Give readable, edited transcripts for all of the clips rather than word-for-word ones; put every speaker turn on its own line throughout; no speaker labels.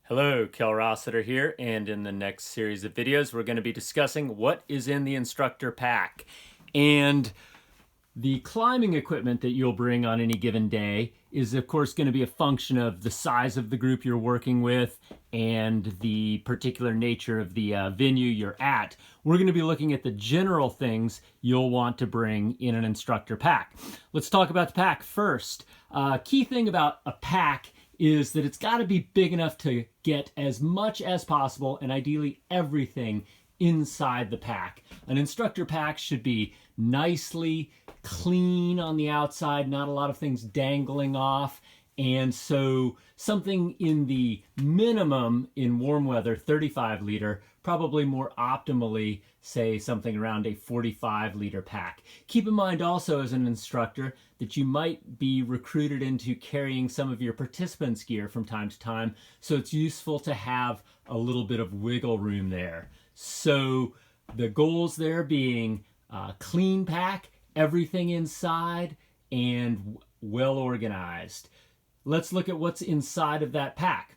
Hello, Kel Rossiter here, and in the next series of videos, we're going to be discussing what is in the instructor pack. And the climbing equipment that you'll bring on any given day is, of course, going to be a function of the size of the group you're working with and the particular nature of the venue you're at. We're going to be looking at the general things you'll want to bring in an instructor pack. Let's talk about the pack first. Key thing about a pack is that it's got to be big enough to get as much as possible and ideally everything inside the pack. An instructor pack should be nicely clean on the outside, not a lot of things dangling off. And so something in the minimum in warm weather, 35 liter, probably more optimally, say something around a 45 liter pack. Keep in mind also as an instructor that you might be recruited into carrying some of your participants' gear from time to time. So it's useful to have a little bit of wiggle room there. So the goals there being clean pack, everything inside, and well organized. Let's look at what's inside of that pack.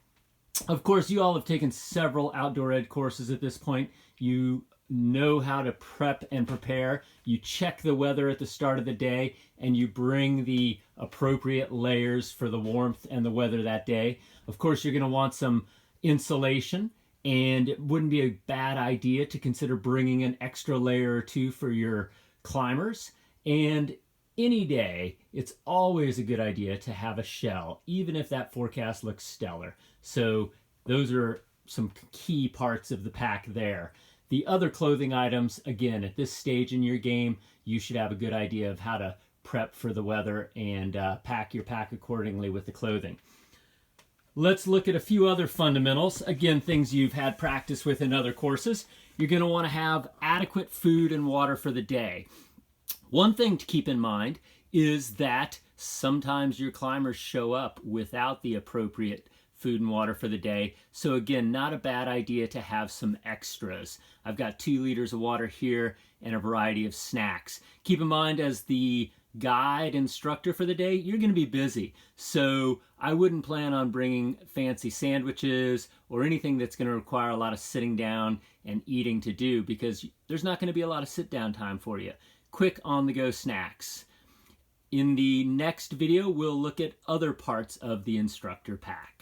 Of course, you all have taken several outdoor ed courses at this point. You know how to prep and prepare. You check the weather at the start of the day, and you bring the appropriate layers for the warmth and the weather that day. Of course, you're going to want some insulation, and it wouldn't be a bad idea to consider bringing an extra layer or two for your climbers. And any day, it's always a good idea to have a shell, even if that forecast looks stellar. So those are some key parts of the pack there. The other clothing items, again, at this stage in your game, you should have a good idea of how to prep for the weather and pack your pack accordingly with the clothing. Let's look at a few other fundamentals. Again, things you've had practice with in other courses. You're going to want to have adequate food and water for the day. One thing to keep in mind is that sometimes your climbers show up without the appropriate food and water for the day. So again, not a bad idea to have some extras. I've got 2 liters of water here and a variety of snacks. Keep in mind, as the guide instructor for the day, you're going to be busy. So I wouldn't plan on bringing fancy sandwiches or anything that's going to require a lot of sitting down and eating to do, because there's not going to be a lot of sit down time for you. Quick on-the-go snacks. In the next video, we'll look at other parts of the instructor pack.